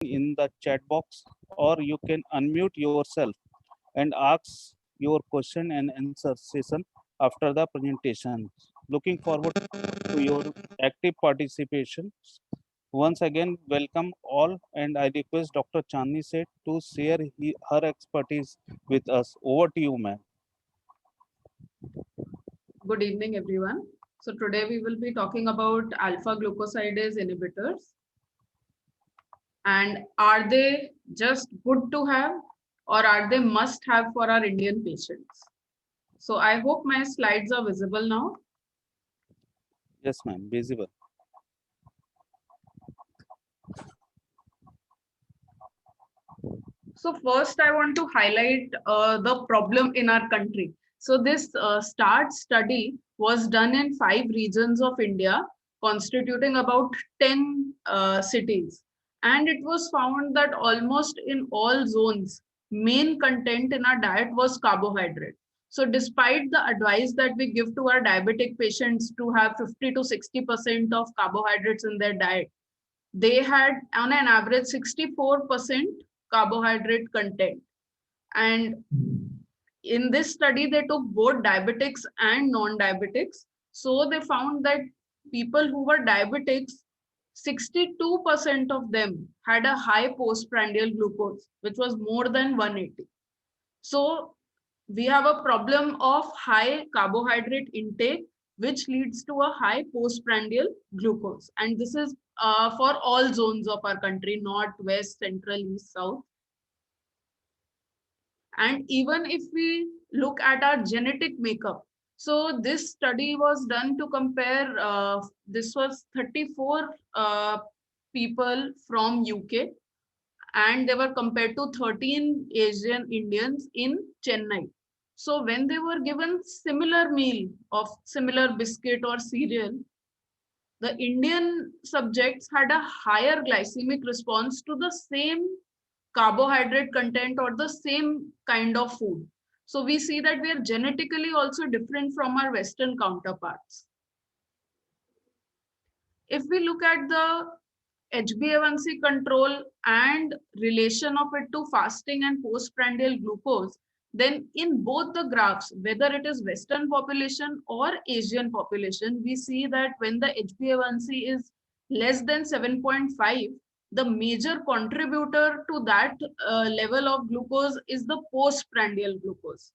in the chat box, or you can unmute yourself and ask your question and answer session after the presentation. Looking forward to your active participation. Once again, welcome all, and I request Dr. Chandni Seth to share her expertise with us. Over to you, ma'am. Good evening, everyone. So today we will be talking about alpha glucosidase inhibitors. And are they just good to have, or are they must have for our Indian patients? So I hope my slides are visible now. Yes, ma'am. Visible. So first I want to highlight the problem in our country. So this START study was done in 5 regions of India, constituting about 10 cities. And it was found that almost in all zones, main content in our diet was carbohydrate. So despite the advice that we give to our diabetic patients to have 50 to 60% of carbohydrates in their diet, they had on an average 64% carbohydrate content. And in this study, they took both diabetics and non-diabetics. So they found that people who were diabetics, 62% of them had a high postprandial glucose, which was more than 180. So we have a problem of high carbohydrate intake, which leads to a high postprandial glucose. And this is for all zones of our country, north, west, central, east, south. And even if we look at our genetic makeup, so this study was done to compare, this was 34 people from UK, and they were compared to 13 Asian Indians in Chennai. So when they were given similar meal of similar biscuit or cereal, the Indian subjects had a higher glycemic response to the same carbohydrate content or the same kind of food. So we see that we are genetically also different from our Western counterparts. If we look at the HbA1c control and relation of it to fasting and postprandial glucose, then in both the graphs, whether it is Western population or Asian population, we see that when the HbA1c is less than 7.5, the major contributor to that level of glucose is the postprandial glucose.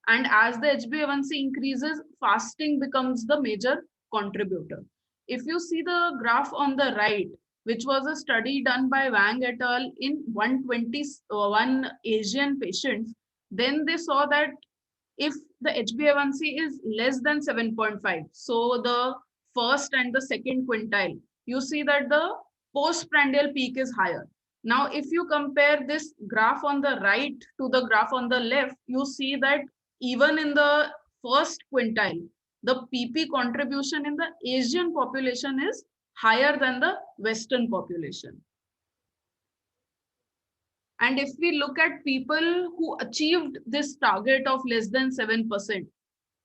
And as the HbA1c increases, fasting becomes the major contributor. If you see the graph on the right, which was a study done by Wang et al. In 121 Asian patients, then they saw that if the HbA1c is less than 7.5, so the first and the second quintile, you see that the postprandial peak is higher. Now, if you compare this graph on the right to the graph on the left, you see that even in the first quintile, the PP contribution in the Asian population is higher than the Western population. And if we look at people who achieved this target of less than 7%,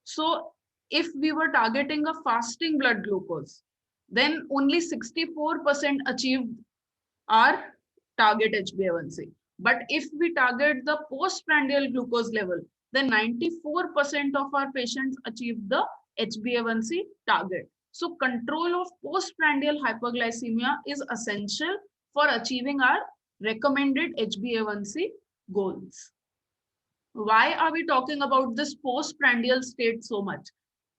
so if we were targeting a fasting blood glucose, then only 64% achieved our target HbA1c. But if we target the postprandial glucose level, then 94% of our patients achieved the HbA1c target. So control of postprandial hyperglycemia is essential for achieving our recommended HbA1c goals. Why are we talking about this postprandial state so much?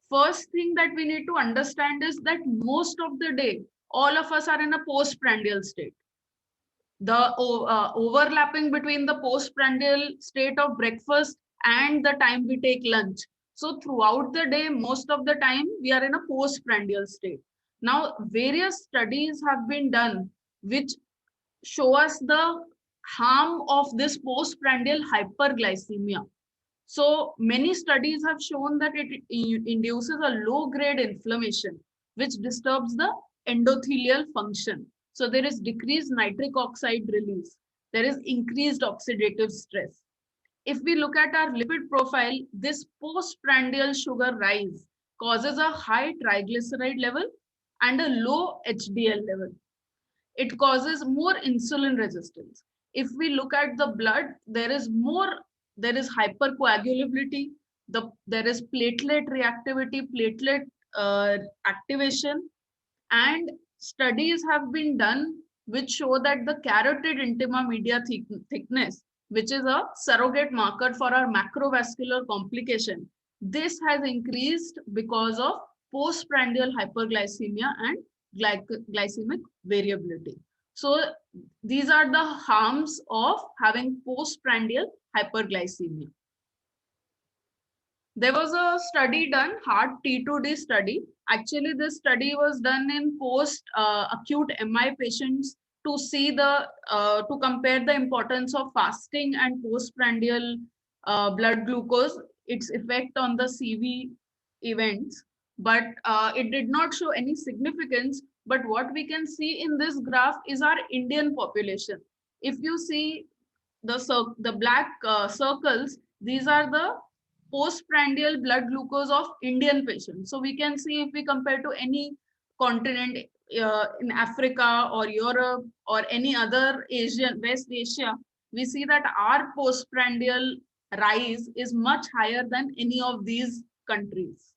First thing that we need to understand is that most of the day, all of us are in a postprandial state. The overlapping between the postprandial state of breakfast and the time we take lunch. So throughout the day, most of the time, we are in a postprandial state. Now, various studies have been done which show us the harm of this postprandial hyperglycemia. So many studies have shown that it induces a low-grade inflammation, which disturbs the endothelial function. So there is decreased nitric oxide release. There is increased oxidative stress. If we look at our lipid profile, this postprandial sugar rise causes a high triglyceride level and a low HDL level. it causes more insulin resistance. If we look at the blood, there is hypercoagulability, there is platelet reactivity, platelet activation, and studies have been done which show that the carotid intima media thickness, which is a surrogate marker for our macrovascular complication, this has increased because of postprandial hyperglycemia and glycemic variability. So these are the harms of having postprandial hyperglycemia. There was a study done, HEART T2D study. Actually, this study was done in post acute MI patients to see to compare the importance of fasting and postprandial blood glucose, its effect on the CV events. But it did not show any significance. But what we can see in this graph is our Indian population. If you see the black circles, these are the postprandial blood glucose of Indian patients. So we can see if we compare to any continent in Africa or Europe or any other Asian, West Asia, we see that our postprandial rise is much higher than any of these countries.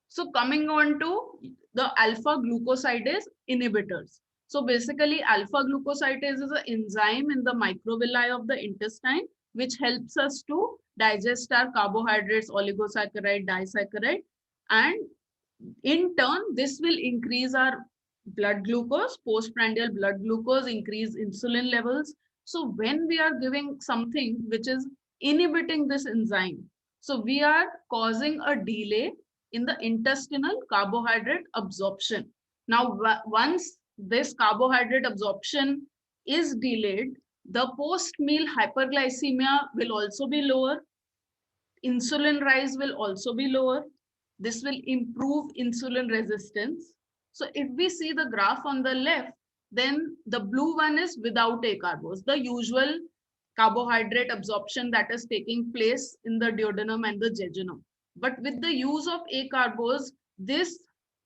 So coming on to the alpha glucosidase inhibitors. So basically alpha glucosidase is an enzyme in the microvilli of the intestine which helps us to digest our carbohydrates, oligosaccharide, disaccharide, and in turn, this will increase our blood glucose, postprandial blood glucose, increase insulin levels. So when we are giving something which is inhibiting this enzyme, so we are causing a delay in the intestinal carbohydrate absorption. Now, once this carbohydrate absorption is delayed, the post-meal hyperglycemia will also be lower. Insulin rise will also be lower. This will improve insulin resistance. So if we see the graph on the left, then the blue one is without acarbose, the usual carbohydrate absorption that is taking place in the duodenum and the jejunum. But with the use of acarbose, this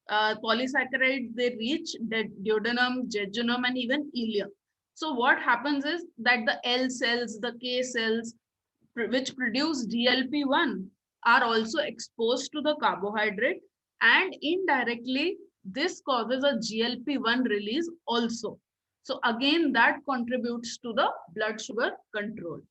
polysaccharide, they reach the duodenum, jejunum, and even ileum. So what happens is that the L cells, the K cells, which produce GLP-1 are also exposed to the carbohydrate, and indirectly this causes a GLP-1 release also. So again, that contributes to the blood sugar control.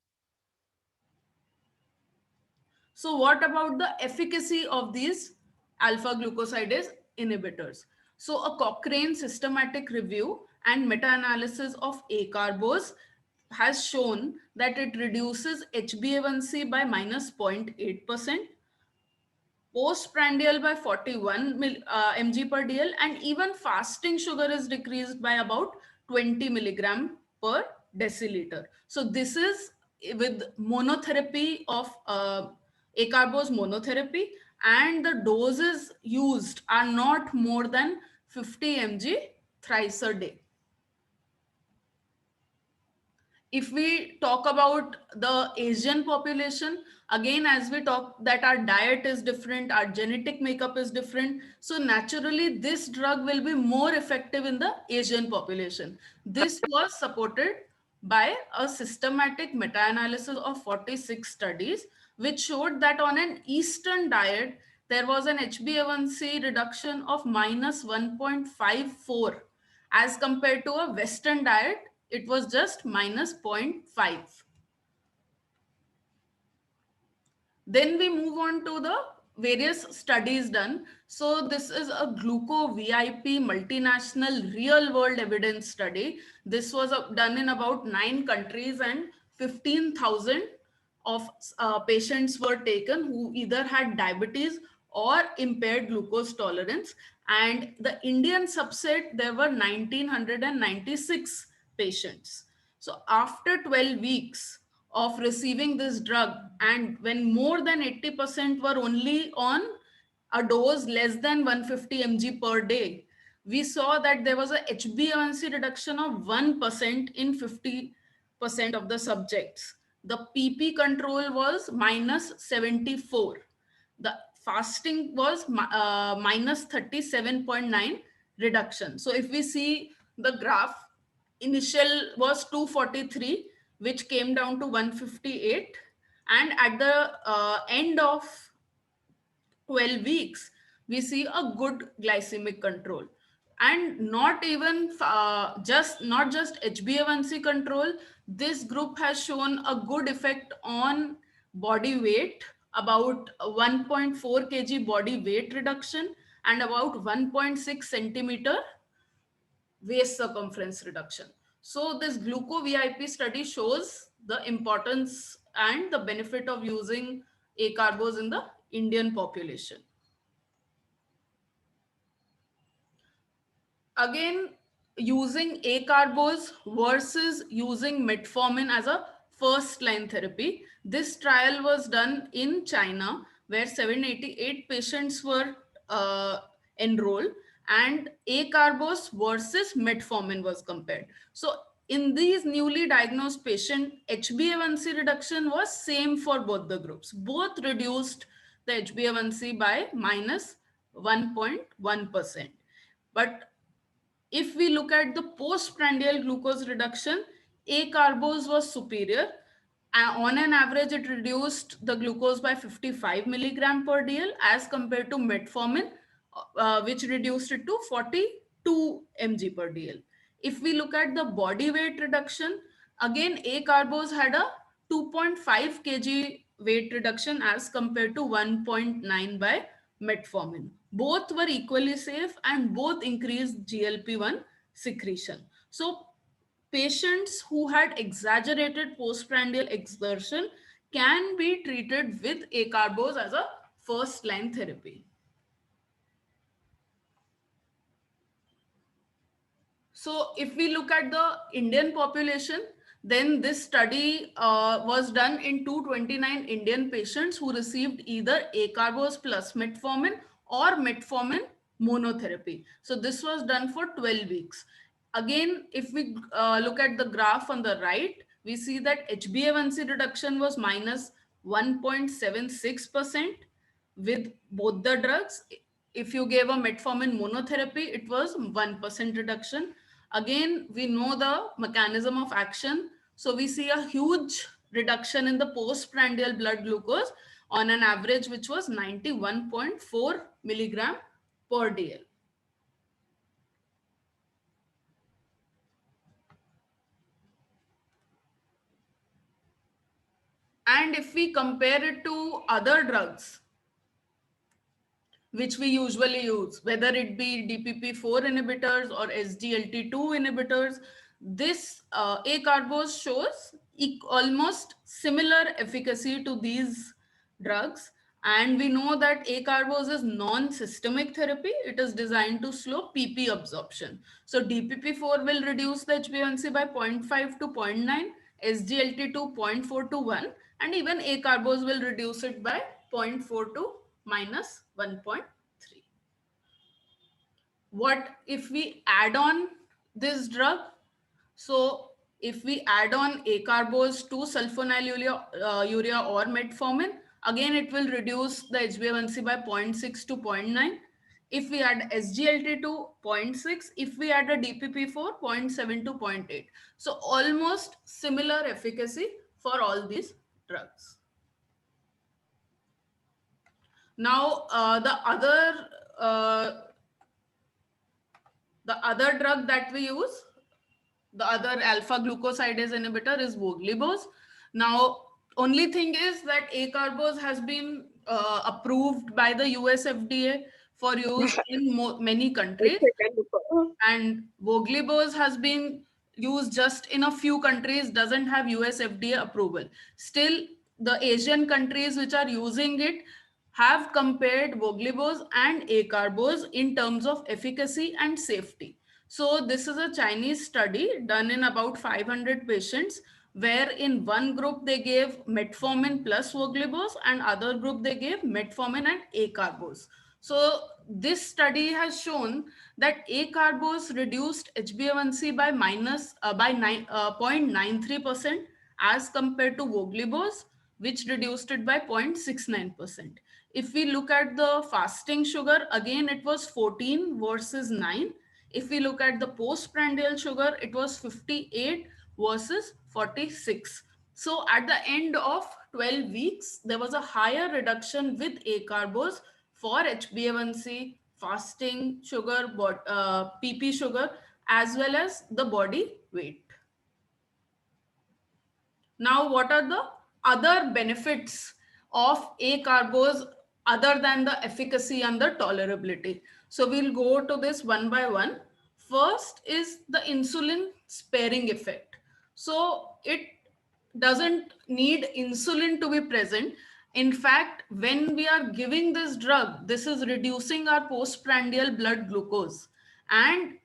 So what about the efficacy of these alpha glucosidase inhibitors? So a Cochrane systematic review and meta-analysis of acarbose has shown that it reduces HbA1c by minus 0.8%, postprandial by 41 mg per dl, and even fasting sugar is decreased by about 20 milligram per deciliter. So this is with monotherapy of acarbose monotherapy, and the doses used are not more than 50 mg thrice a day. If we talk about the Asian population, again, as we talk that our diet is different, our genetic makeup is different. So naturally, this drug will be more effective in the Asian population. This was supported by a systematic meta-analysis of 46 studies, which showed that on an Eastern diet, there was an HbA1c reduction of minus 1.54 as compared to a Western diet, it was just minus 0.5. Then we move on to the various studies done. So this is a GlucoVIP multinational real world evidence study. This was done in about 9 countries, and 15,000 of patients were taken who either had diabetes or impaired glucose tolerance. And the Indian subset, there were 1,996 patients. So after 12 weeks of receiving this drug, and when more than 80% were only on a dose less than 150 mg per day, we saw that there was a HbA1c reduction of 1% in 50% of the subjects. The PP control was minus 74. The fasting was minus 37.9. reduction. So if we see the graph, initial was 243, which came down to 158, and at the end of 12 weeks we see a good glycemic control. And not even not just HbA1c control, this group has shown a good effect on body weight, about 1.4 kg body weight reduction and about 1.6 centimeter waist circumference reduction. So this gluco-VIP study shows the importance and the benefit of using acarbose in the Indian population. Again, using acarbose versus using metformin as a first line therapy. This trial was done in China where 788 patients were enrolled, and acarbose versus metformin was compared. So in these newly diagnosed patients, HbA1c reduction was same for both the groups. Both reduced the HbA1c by minus 1.1%. But if we look at the postprandial glucose reduction, acarbose was superior. On an average, it reduced the glucose by 55 milligram per dl as compared to metformin, which reduced it to 42 mg per dl. If we look at the body weight reduction, again, acarbose had a 2.5 kg weight reduction as compared to 1.9 by metformin. Both were equally safe and both increased GLP-1 secretion. So patients who had exaggerated postprandial exertion can be treated with acarbose as a first line therapy. So if we look at the Indian population, then this study was done in 229 Indian patients who received either acarbose plus metformin or metformin monotherapy. So this was done for 12 weeks. Again, if we look at the graph on the right, we see that HbA1c reduction was minus 1.76% with both the drugs. If you gave a metformin monotherapy, it was 1% reduction. Again, we know the mechanism of action. So we see a huge reduction in the postprandial blood glucose on an average, which was 91.4 milligram per dl. And if we compare it to other drugs, which we usually use, whether it be DPP-4 inhibitors or SGLT2 inhibitors, this acarbose shows almost similar efficacy to these drugs. And we know that acarbose is non-systemic therapy. It is designed to slow PP absorption. So DPP-4 will reduce the HbA1c by 0.5 to 0.9, SGLT2 0.4 to 1, and even acarbose will reduce it by 0.4 to minus 1.3. What if we add on this drug? So if we add on acarbose to sulfonylurea or metformin, again it will reduce the HbA1c by 0.6 to 0.9. If we add SGLT2, 0.6. If we add a DPP-4, 0.7 to 0.8. So almost similar efficacy for all these drugs. Now, the other drug that we use, the other alpha glucosidase inhibitor, is voglibose. Now, only thing is that acarbose has been approved by the US FDA for use in many countries, and voglibose has been used just in a few countries, doesn't have US FDA approval. Still, the Asian countries which are using it have compared voglibose and acarbose in terms of efficacy and safety. So this is a Chinese study done in about 500 patients, where in one group they gave metformin plus voglibose and other group they gave metformin and acarbose. So this study has shown that acarbose reduced HbA1c by 0.93% as compared to voglibose, which reduced it by 0.69%. If we look at the fasting sugar, again it was 14 versus 9. If we look at the postprandial sugar, it was 58 versus 46. So at the end of 12 weeks, there was a higher reduction with acarbose for HbA1c, fasting sugar, PP sugar, as well as the body weight. Now, what are the other benefits of acarbose other than the efficacy and the tolerability? So we'll go to this one by one. First is the insulin sparing effect. So it doesn't need insulin to be present. In fact, when we are giving this drug, this is reducing our postprandial blood glucose. And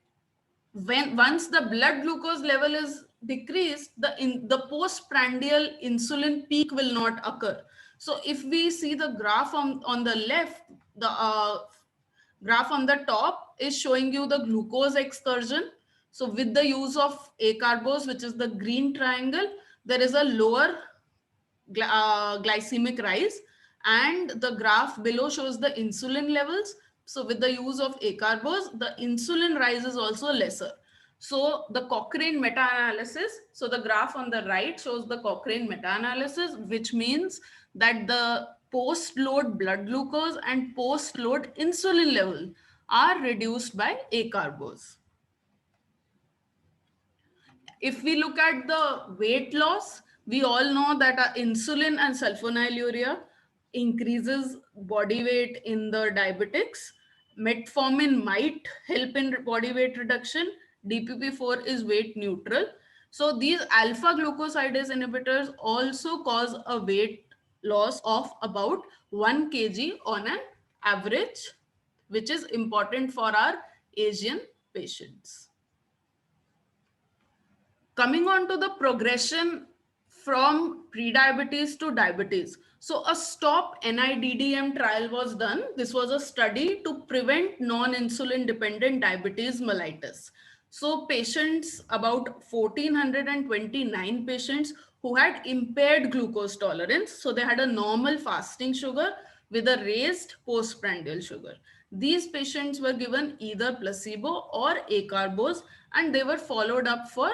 when once the blood glucose level is decreased, the postprandial insulin peak will not occur. So if we see the graph on the left, the graph on the top is showing you the glucose excursion. So with the use of acarbose, which is the green triangle, there is a lower glycemic rise, and the graph below shows the insulin levels. So with the use of acarbose, the insulin rise is also lesser. So the Cochrane meta-analysis, so the graph on the right shows the Cochrane meta-analysis, which means that the post-load blood glucose and post-load insulin level are reduced by acarbose. If we look at the weight loss, we all know that insulin and sulfonylurea increases body weight in the diabetics. Metformin might help in body weight reduction. DPP-4 is weight neutral. So these alpha glucosidase inhibitors also cause a weight loss of about 1 kg on an average, which is important for our Asian patients. Coming on to the progression from prediabetes to diabetes. So a STOP NIDDM trial was done. This was a study to prevent non-insulin dependent diabetes mellitus. So patients, about 1429 patients who had impaired glucose tolerance. So they had a normal fasting sugar with a raised postprandial sugar. These patients were given either placebo or acarbose, and they were followed up for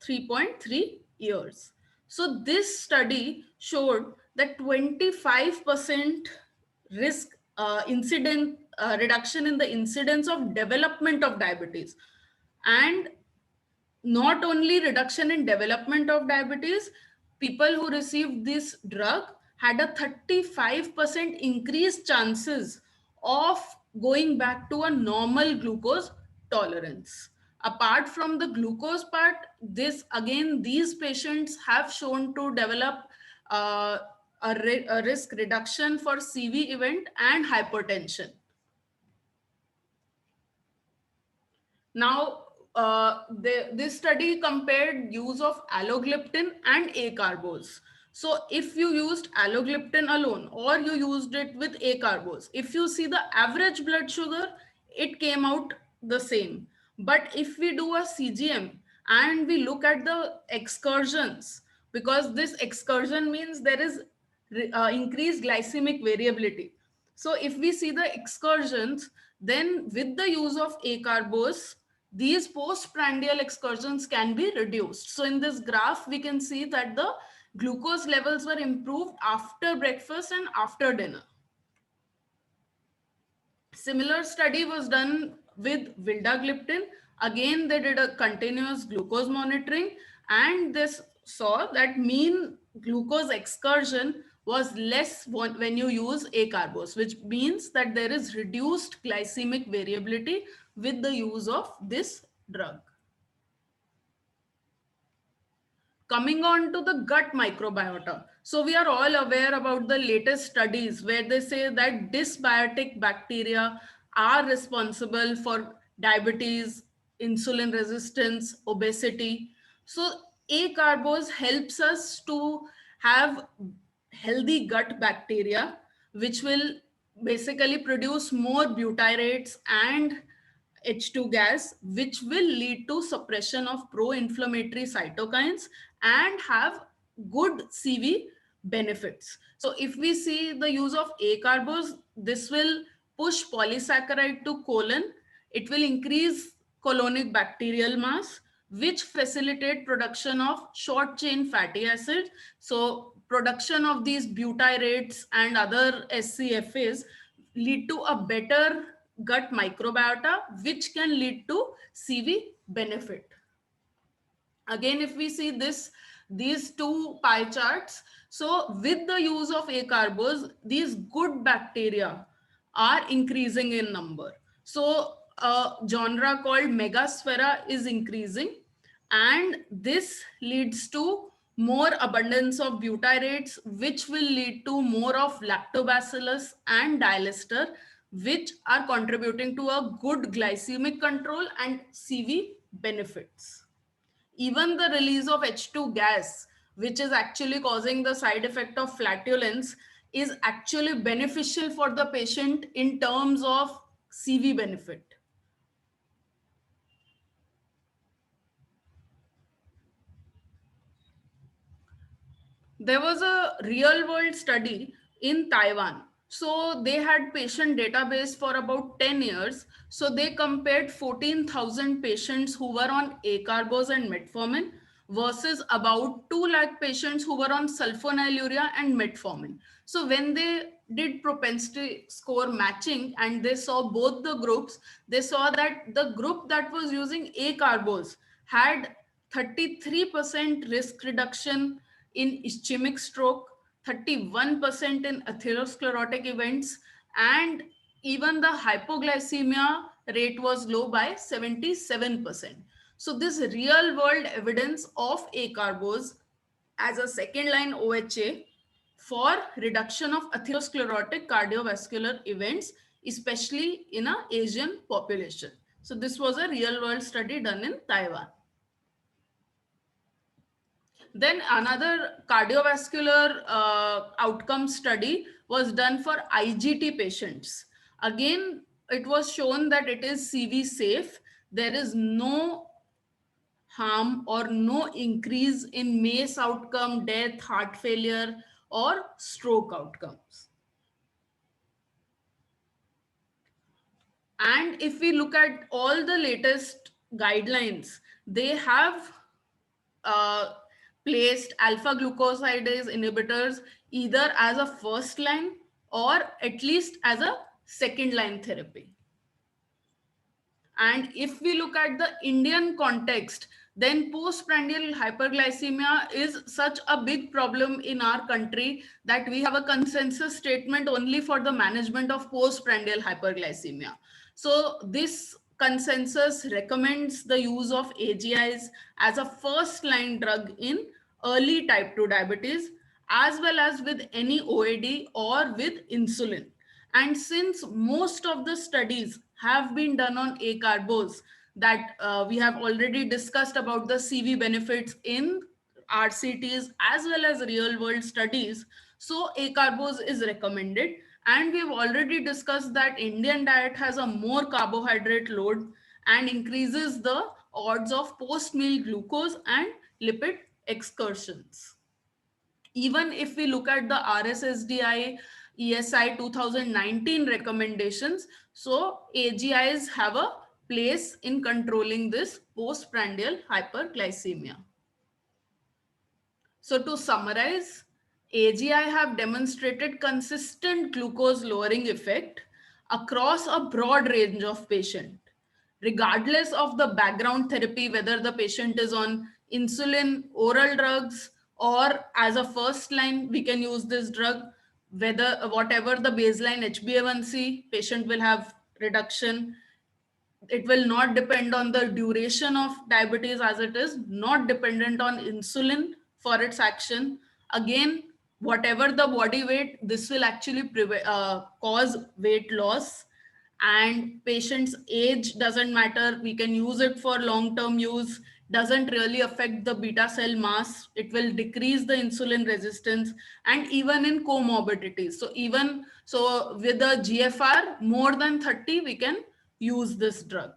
3.3 years. So this study showed that 25% risk incident reduction in the incidence of development of diabetes. And not only reduction in development of diabetes, people who received this drug had a 35% increased chances of going back to a normal glucose tolerance. Apart from the glucose part, these patients have shown to develop uh, a risk reduction for CV event and hypertension. Now, this study compared use of allogliptin and acarbose. So if you used allogliptin alone or you used it with acarbose, if you see the average blood sugar, it came out the same. But if we do a CGM and we look at the excursions, because this excursion means there is increased glycemic variability. So if we see the excursions, then with the use of acarbose, these postprandial excursions can be reduced. So in this graph, we can see that the glucose levels were improved after breakfast and after dinner. Similar study was done with vildagliptin. Again, they did a continuous glucose monitoring, and this saw that mean glucose excursion was less when you use acarbose, which means that there is reduced glycemic variability with the use of this drug. Coming on to the gut microbiota. So we are all aware about the latest studies where they say that dysbiotic bacteria are responsible for diabetes, insulin resistance, obesity. So acarbose helps us to have healthy gut bacteria, which will basically produce more butyrates and H2 gas, which will lead to suppression of pro-inflammatory cytokines and have good CV benefits. So if we see the use of acarbose, this will push polysaccharide to colon. It will increase colonic bacterial mass, which facilitate production of short chain fatty acids. So production of these butyrates and other SCFAs lead to a better gut microbiota, which can lead to CV benefit. Again, if we see these two pie charts, so with the use of acarbose, these good bacteria are increasing in number. So a genre called megasphaera is increasing, and this leads to more abundance of butyrates, which will lead to more of lactobacillus and dialystor, which are contributing to a good glycemic control and CV benefits. Even the release of H2 gas, which is actually causing the side effect of flatulence, is actually beneficial for the patient in terms of CV benefit. There was a real world study in Taiwan. So they had patient database for about 10 years. So they compared 14,000 patients who were on acarbose and metformin versus about 2 lakh patients who were on sulfonylurea and metformin. So when they did propensity score matching and they saw both the groups, they saw that the group that was using acarbose had 33% risk reduction in ischemic stroke, 31% in atherosclerotic events, and even the hypoglycemia rate was low by 77%. So this real world evidence of acarbose as a second line OHA for reduction of atherosclerotic cardiovascular events, especially in an Asian population. So this was a real world study done in Taiwan. Then another cardiovascular outcome study was done for IGT patients. Again, it was shown that it is CV safe. There is no harm or no increase in MACE outcome, death, heart failure, or stroke outcomes. And if we look at all the latest guidelines, they have uh, placed alpha glucosidase inhibitors either as a first line or at least as a second line therapy. And if we look at the Indian context, then postprandial hyperglycemia is such a big problem in our country that we have a consensus statement only for the management of postprandial hyperglycemia. So this consensus recommends the use of AGIs as a first line drug in early type 2 diabetes, as well as with any OAD or with insulin. And since most of the studies have been done on acarbose, that we have already discussed about the CV benefits in RCTs as well as real world studies, so acarbose is recommended. And we've already discussed that Indian diet has a more carbohydrate load and increases the odds of post meal glucose and lipid excursions. Even if we look at the RSSDI ESI 2019 recommendations, so AGIs have a place in controlling this postprandial hyperglycemia. So to summarize, AGI have demonstrated consistent glucose lowering effect across a broad range of patients, regardless of the background therapy, whether the patient is on insulin, oral drugs, or as a first line, we can use this drug, whether whatever the baseline HbA1c, patient will have reduction. It will not depend on the duration of diabetes, as it is not dependent on insulin for its action. Again, whatever the body weight, this will actually cause weight loss. And patient's age doesn't matter, we can use it for long term use, doesn't really affect the beta cell mass, it will decrease the insulin resistance. And even in comorbidities, so even so with the GFR more than 30, we can use this drug.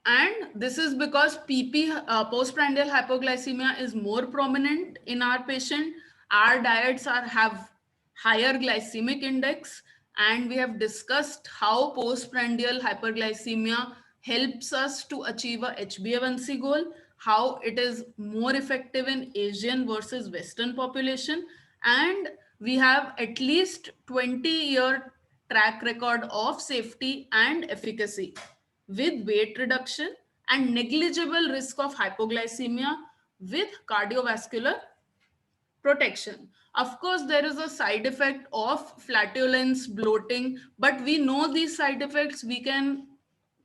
And this is because PP, postprandial hypoglycemia, is more prominent in our patient. Our diets have higher glycemic index, and we have discussed how postprandial hyperglycemia helps us to achieve a HbA1c goal, how it is more effective in Asian versus Western population, and we have at least 20-year track record of safety and efficacy with weight reduction and negligible risk of hypoglycemia with cardiovascular protection. Of course, there is a side effect of flatulence, bloating, but we know these side effects. We can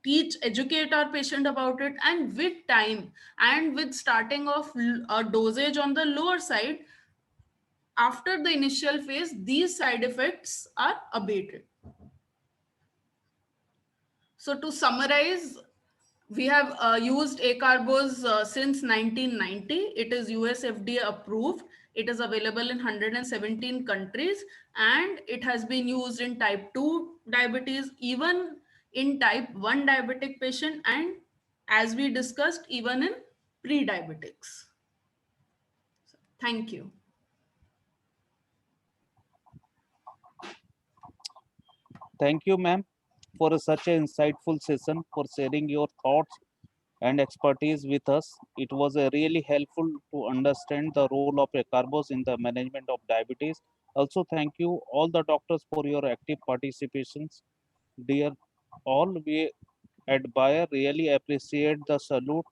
teach, educate our patient about it, and with time and with starting of a dosage on the lower side, after the initial phase, these side effects are abated. So to summarize, we have used acarbose since 1990. It is US FDA approved. It is available in 117 countries, and it has been used in type 2 diabetes, even in type 1 diabetic patient, and as we discussed, even in pre-diabetics. Thank you. Thank you, ma'am, for such an insightful session, for sharing your thoughts and expertise with us. It was really helpful to understand the role of acarbose in the management of diabetes. Also, thank you all the doctors for your active participations. Dear all, we at Bayer really appreciate the salute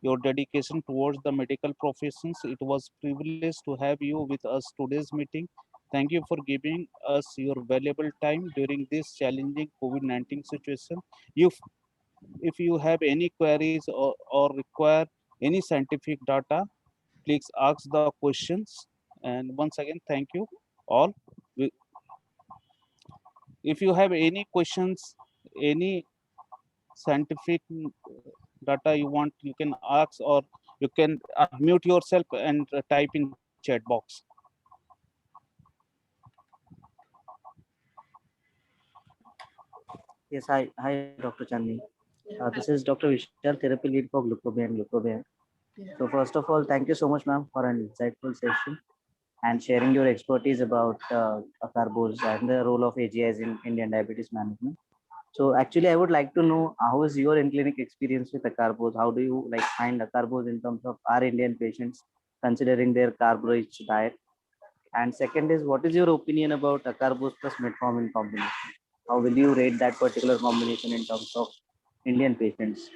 your dedication towards the medical professions. It was privilege to have you with us today's meeting. Thank you for giving us your valuable time during this challenging COVID-19 situation. If if you have any queries or require any scientific data, please ask the questions. And once again, thank you all. If you have any questions, any scientific data you want, you can ask, or you can unmute yourself and type in chat box. Yes, hi, Dr. Chandni. This is Dr. Vishal, therapy lead for Glucobay. Yeah. So first of all, thank you so much, ma'am, for an insightful session and sharing your expertise about acarbose and the role of AGIs in Indian diabetes management. So actually, I would like to know how is your in-clinic experience with acarbose? How do you like find acarbose in terms of our Indian patients considering their carb-rich diet? And second is, what is your opinion about acarbose plus metformin combination? How will you rate that particular combination in terms of Indian patients?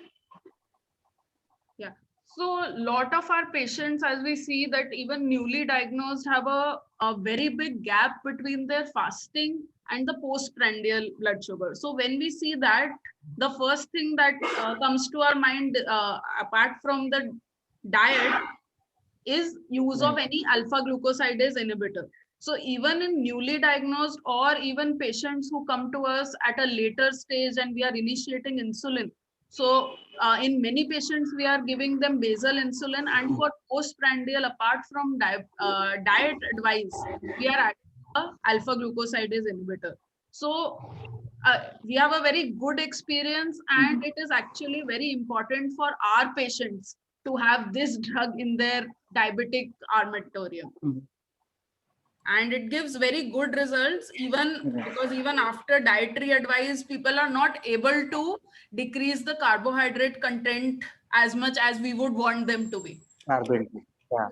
Yeah. So a lot of our patients, as we see that even newly diagnosed have a very big gap between their fasting and the postprandial blood sugar. So when we see that, the first thing that comes to our mind, apart from the diet, is use of any alpha glucosidase inhibitor. So even in newly diagnosed or even patients who come to us at a later stage and we are initiating insulin. So in many patients, we are giving them basal insulin, and for postprandial, apart from diet advice, we are adding alpha glucosidase inhibitor. So we have a very good experience, and it is actually very important for our patients to have this drug in their diabetic armamentarium. And it gives very good results, even because even after dietary advice, people are not able to decrease the carbohydrate content as much as we would want them to be. Yeah.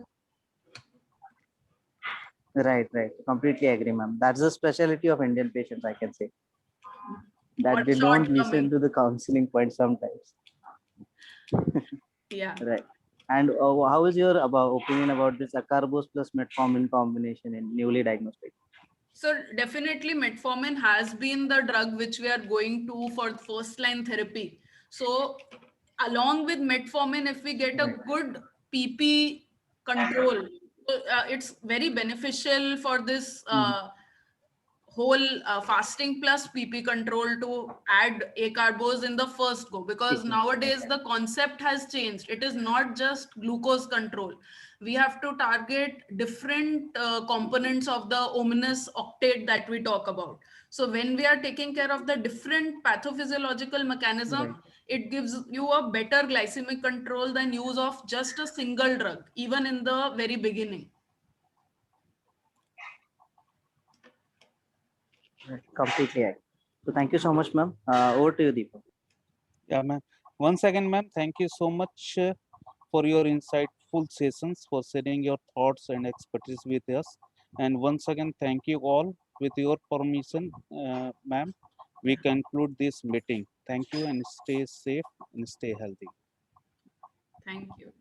Right. Completely agree, ma'am. That's the specialty of Indian patients, I can say. That Or they don't listen shortcoming. to the counseling point sometimes. Yeah. Right. And how is your opinion about this acarbose plus metformin combination in newly diagnosed patients? So definitely metformin has been the drug which we are going to for first line therapy. So along with metformin, if we get a good PP control, it's very beneficial for this whole fasting plus PP control to add acarbose in the first go, because nowadays the concept has changed. It is not just glucose control. We have to target different components of the ominous octet that we talk about. So when we are taking care of the different pathophysiological mechanism, it gives you a better glycemic control than use of just a single drug, even in the very beginning. Completely agree. So thank you so much, ma'am. Over to you, Deepak. Yeah, ma'am. Once again, ma'am, thank you so much for your insightful sessions, for sharing your thoughts and expertise with us. And once again, thank you all. With your permission, ma'am, we conclude this meeting. Thank you and stay safe and stay healthy. Thank you.